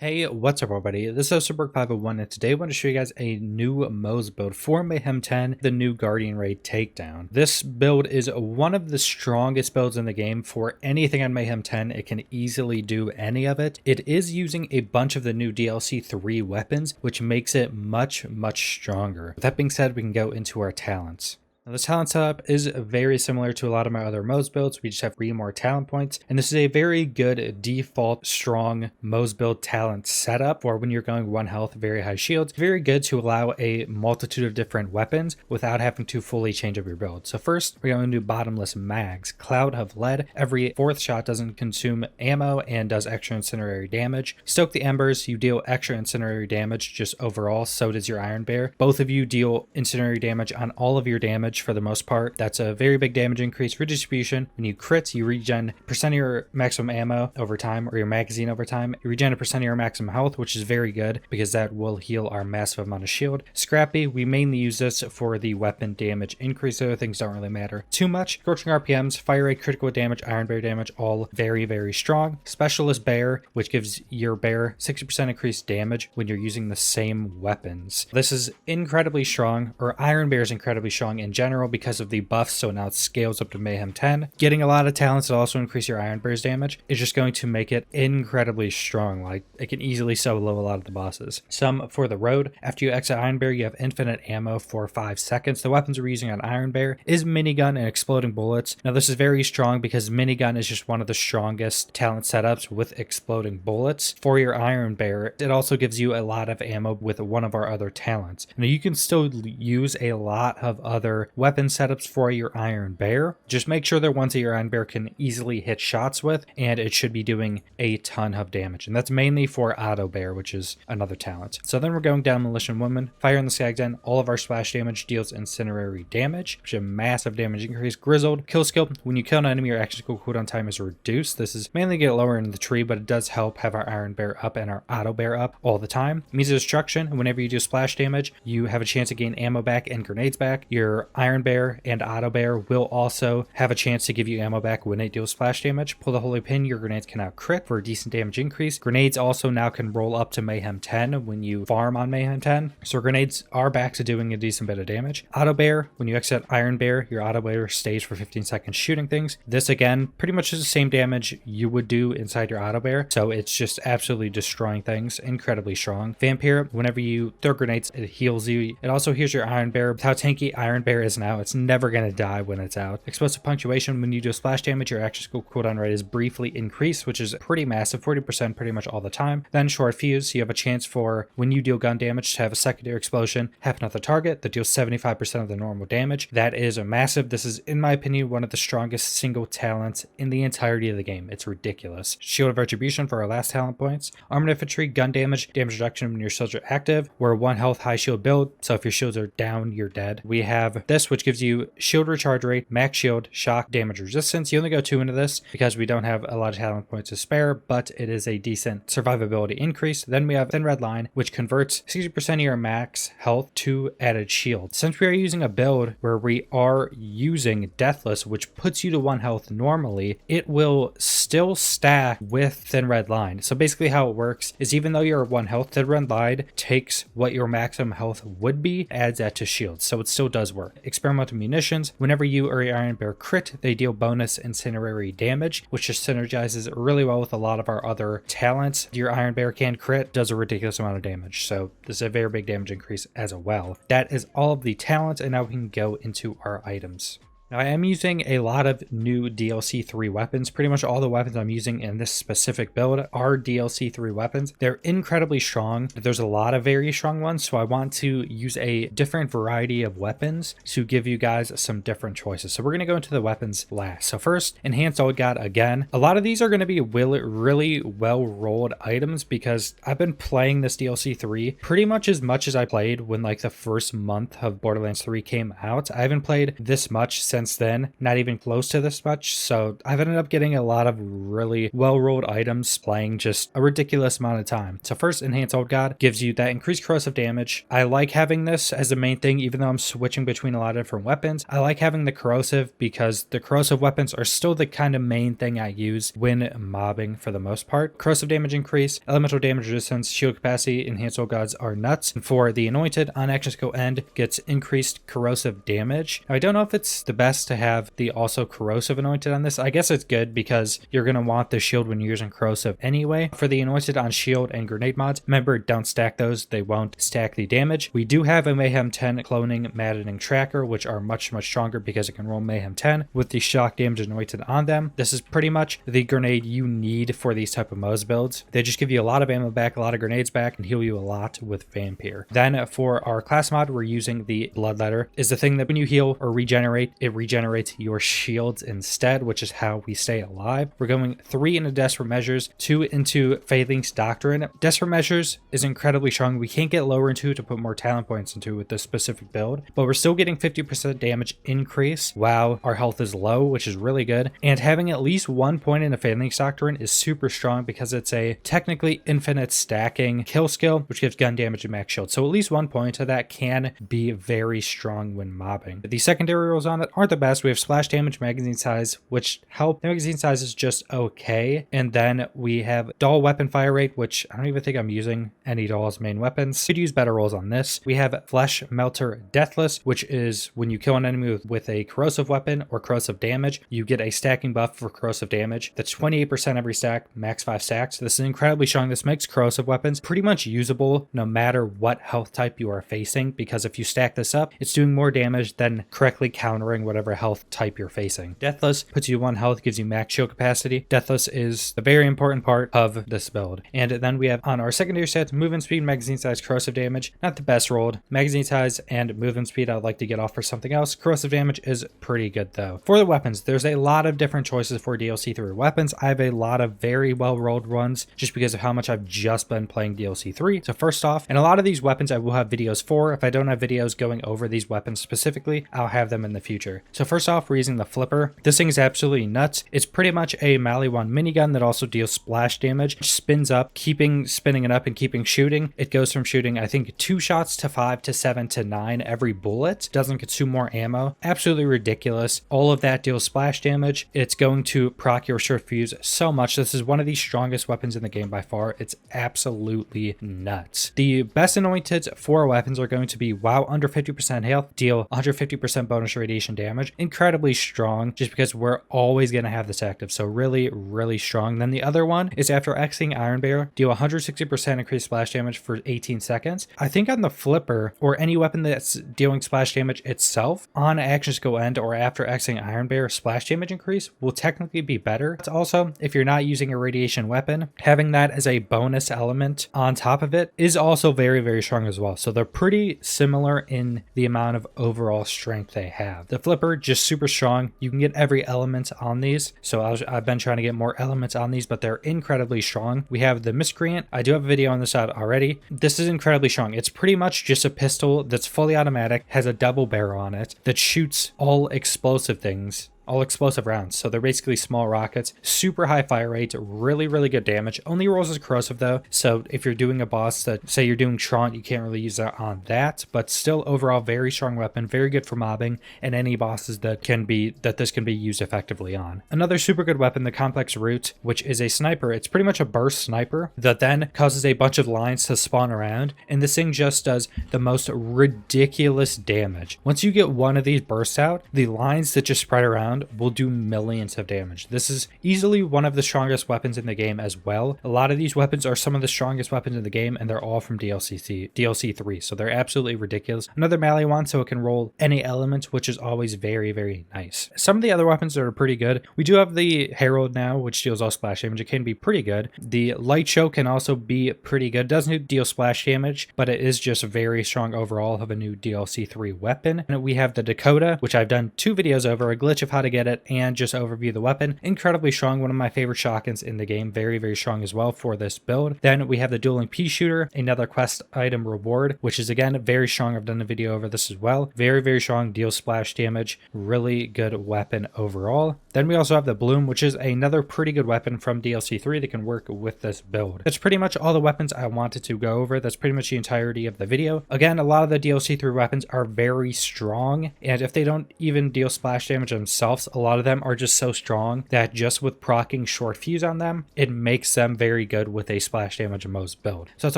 Hey, what's up everybody? This is Superberg501 and today I want to show you guys a new Moze build for Mayhem 10, the new Guardian Raid Takedown. This build is one of the strongest builds in the game for anything on Mayhem 10. It can easily do any of it. It is using a bunch of the new DLC 3 weapons, which makes it much stronger. With that being said, we can go into our talents. Now, this talent setup is very similar to a lot of my other Moze builds. We just have 3 more talent points, and this is a very good default strong Moze build talent setup for when you're going 1 health, very high shields. Very good to allow a multitude of different weapons without having to fully change up your build. So first, we're going to do bottomless mags. Cloud of lead. Every 4th shot doesn't consume ammo and does extra incendiary damage. Stoke the embers. You deal extra incendiary damage just overall. So does your Iron Bear. Both of you deal incendiary damage on all of your damage for the most part. That's a very big damage increase. Redistribution, when you crit, you regen percent of your maximum ammo over time, or your magazine over time. You regen a percent of your maximum health, which is very good because that will heal our massive amount of shield. Scrappy, we mainly use this for the weapon damage increase. Other things don't really matter too much. Scorching RPMs, fire rate, critical damage, Iron Bear damage, all very strong. Specialist Bear, which gives your bear 60% increased damage when you're using the same weapons. This is incredibly strong, or Iron Bear is incredibly strong in general because of the buffs, so now it scales up to Mayhem 10. Getting a lot of talents that also increase your Iron Bear's damage is just going to make it incredibly strong. Like, it can easily solo a lot of the bosses. Some for the road. After you exit Iron Bear, you have infinite ammo for 5 seconds. The weapons we're using on Iron Bear is minigun and exploding bullets. Now this is very strong because minigun is just one of the strongest talent setups with exploding bullets. For your Iron Bear, it also gives you a lot of ammo with one of our other talents. Now you can still use a lot of other weapon setups for your Iron Bear. Just make sure they're ones that your Iron Bear can easily hit shots with, and it should be doing a ton of damage. And that's mainly for Auto Bear, which is another talent. So then we're going down Militia Woman. Fire in the Skagden. All of our splash damage deals incendiary damage, which is a massive damage increase. Grizzled. Kill skill. When you kill an enemy, your action skill cooldown time is reduced. This is mainly to get lower in the tree, but it does help have our Iron Bear up and our Auto Bear up all the time. Means of Destruction. Whenever you do splash damage, you have a chance to gain ammo back and grenades back. Your Iron Bear and Auto Bear will also have a chance to give you ammo back when it deals splash damage. Pull the Holy Pin, your grenades can now crit for a decent damage increase. Grenades also now can roll up to Mayhem 10 when you farm on Mayhem 10. So grenades are back to doing a decent bit of damage. Auto Bear, when you exit Iron Bear, your Auto Bear stays for 15 seconds shooting things. This again, pretty much is the same damage you would do inside your Auto Bear. So it's just absolutely destroying things. Incredibly strong. Vampire, whenever you throw grenades, it heals you. It also heals your Iron Bear. With how tanky Iron Bear is now, it's never going to die when it's out. Explosive Punctuation, when you do splash damage, your action skill cooldown rate is briefly increased, which is pretty massive, 40% pretty much all the time. Then Short Fuse, you have a chance for when you deal gun damage to have a secondary explosion happen at the target that deals 75% of the normal damage. That is a massive. This is, in my opinion, one of the strongest single talents in the entirety of the game. It's ridiculous. Shield of Retribution for our last talent points. Armored Infantry, gun damage reduction when your shields are active. We're a 1 health high shield build, so if your shields are down, you're dead. We have this, which gives you shield recharge rate, max shield, shock, damage resistance. You only go 2 into this because we don't have a lot of talent points to spare, but it is a decent survivability increase. Then we have Thin Red Line, which converts 60% of your max health to added shield. Since we are using a build where we are using Deathless, which puts you to 1 health normally, it will still stack with Thin Red Line. So basically how it works is even though you're 1 health, Thin Red Line takes what your maximum health would be, adds that to shield. So it still does work. Experimental Munitions, whenever you or your Iron Bear crit, they deal bonus incendiary damage, which just synergizes really well with a lot of our other talents. Your Iron Bear can crit, does a ridiculous amount of damage, so this is a very big damage increase as well. That is all of the talents, and now we can go into our items. Now, I am using a lot of new DLC 3 weapons. Pretty much all the weapons I'm using in this specific build are DLC 3 weapons. They're incredibly strong. There's a lot of very strong ones, so I want to use a different variety of weapons to give you guys some different choices. So we're going to go into the weapons last. So first, Enhanced Old God again. A lot of these are going to be really well-rolled items because I've been playing this DLC 3 pretty much as I played when like the first month of Borderlands 3 came out. I haven't played this much since since then, not even close to this much. So I've ended up getting a lot of really well-rolled items playing just a ridiculous amount of time. So first, Enhance Old God gives you that increased corrosive damage. I like having this as the main thing, even though I'm switching between a lot of different weapons. I like having the corrosive because the corrosive weapons are still the kind of main thing I use when mobbing for the most part. Corrosive damage increase, elemental damage resistance, shield capacity, Enhance Old Gods are nuts. And for the Anointed, on actions go end, gets increased corrosive damage. Now, I don't know if it's the best to have the also corrosive Anointed on this. I guess it's good because you're going to want the shield when you're using corrosive anyway. For the Anointed on shield and grenade mods, remember, don't stack those. They won't stack the damage. We do have a Mayhem 10 cloning maddening tracker, which are much stronger because it can roll Mayhem 10 with the shock damage Anointed on them. This is pretty much the grenade you need for these type of Moze builds. They just give you a lot of ammo back, a lot of grenades back, and heal you a lot with Vampire. Then for our class mod, we're using the Bloodletter. Is the thing that when you heal or regenerate, it regenerates your shields instead, which is how we stay alive. We're going 3 into Desperate Measures, 2 into Phalanx Doctrine. Desperate Measures is incredibly strong. We can't get lower into it to put more talent points into with this specific build, but we're still getting 50% damage increase while our health is low, which is really good. And having at least 1 point in a Phalanx Doctrine is super strong because it's a technically infinite stacking kill skill, which gives gun damage and max shield. So at least 1 point of that can be very strong when mobbing. The secondary rolls on it aren't the best. We have splash damage, magazine size, which help. The magazine size is just okay. And then we have dull weapon fire rate, which I don't even think I'm using any dull as main weapons. Could use better rolls on this. We have Flesh Melter Deathless, which is when you kill an enemy with a corrosive weapon or corrosive damage, you get a stacking buff for corrosive damage. That's 28% every stack, max 5 stacks. This is incredibly strong. This makes corrosive weapons pretty much usable no matter what health type you are facing, because if you stack this up, it's doing more damage than correctly countering whatever health type you're facing. Deathless puts you 1 health, gives you max shield capacity. Deathless is the very important part of this build. And then we have on our secondary stats, movement speed, magazine size, corrosive damage. Not the best rolled. Magazine size and movement speed I'd like to get off for something else. Corrosive damage is pretty good though. For the weapons, there's a lot of different choices for DLC 3 weapons. I have a lot of very well rolled ones just because of how much I've just been playing DLC 3. So first off, and a lot of these weapons I will have videos for. If I don't have videos going over these weapons specifically, I'll have them in the future. So first off, we're using the Flipper. This thing is absolutely nuts. It's pretty much a Maliwan minigun that also deals splash damage, spins up, keeping spinning it up and keeping shooting. It goes from shooting, I think, 2 shots to 5 to 7 to 9 every bullet. Doesn't consume more ammo. Absolutely ridiculous. All of that deals splash damage. It's going to proc your short fuse so much. This is one of the strongest weapons in the game by far. It's absolutely nuts. The best anointed 4 weapons are going to be WoW under 50% health, deal 150% bonus radiation damage. Incredibly strong just because we're always going to have this active. So really strong. Then the other one is after Xing Iron Bear, deal 160% increased splash damage for 18 seconds. I think on the Flipper or any weapon that's dealing splash damage itself, on actions go end or after Xing Iron Bear, splash damage increase will technically be better. It's also, if you're not using a radiation weapon, having that as a bonus element on top of it is also very strong as well. So they're pretty similar in the amount of overall strength they have. The Flipper, just super strong. You can get every element on these. So I've been trying to get more elements on these, but they're incredibly strong. We have the Miscreant. I do have a video on this out already. This is incredibly strong. It's pretty much just a pistol that's fully automatic, has a double barrel on it that shoots all explosive things. All explosive rounds. So they're basically small rockets, super high fire rate, really good damage. Only rolls as corrosive though. So if you're doing a boss that, say you're doing Trant, you can't really use that on that, but still overall very strong weapon, very good for mobbing and any bosses that this can be used effectively on. Another super good weapon, the Complex Root, which is a sniper. It's pretty much a burst sniper that then causes a bunch of lines to spawn around, and this thing just does the most ridiculous damage. Once you get one of these bursts out, the lines that just spread around will do millions of damage. This is easily one of the strongest weapons in the game as well. A lot of these weapons are some of the strongest weapons in the game, and they're all from DLC 3, so they're absolutely ridiculous. Another Maliwan, so it can roll any element, which is always very nice. Some of the other weapons that are pretty good, we do have the Herald now, which deals all splash damage. It can be pretty good. The Light Show can also be pretty good. It doesn't deal splash damage, but it is just very strong overall of a new DLC 3 weapon. And we have the Dakota, which I've done 2 videos over, a glitch of how to to get it and just overview the weapon. Incredibly strong, one of my favorite shotguns in the game. Very, very strong as well for this build. Then we have the dueling pea shooter, another quest item reward, which is again very strong. I've done a video over this as well. Very, very strong, deal splash damage. Really good weapon overall. Then we also have the bloom, which is another pretty good weapon from DLC 3 that can work with this build. That's pretty much all the weapons I wanted to go over. That's pretty much the entirety of the video. Again, a lot of the DLC 3 weapons are very strong, and if they don't even deal splash damage themselves, a lot of them are just so strong that just with proccing short fuse on them, it makes them very good with a splash damage Moze build. So that's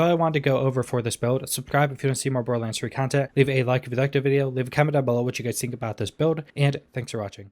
all I wanted to go over for this build. Subscribe if you want to see more Borderlands 3 content. Leave a like if you liked the video. Leave a comment down below what you guys think about this build, and thanks for watching.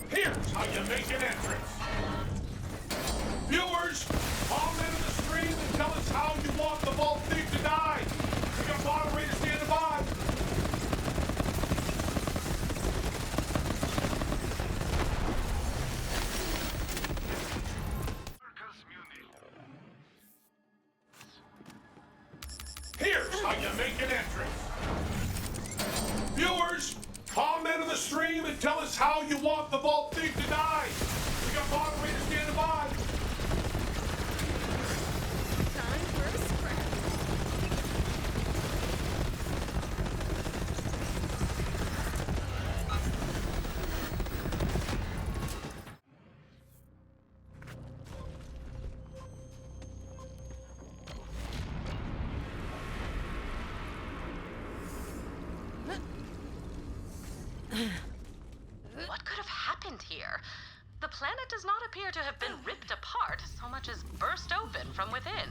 Here's how you make an entrance. Viewers, comment in the stream and tell us how you want the vault thief to die. We got moderators standing by. Here's how you make an entrance. Viewers, comment in the stream and tell us how you want the vault thief to die. We got moderators standing by. Time for a scrap. What could have happened here? The planet does not appear to have been ripped apart so much as burst open from within.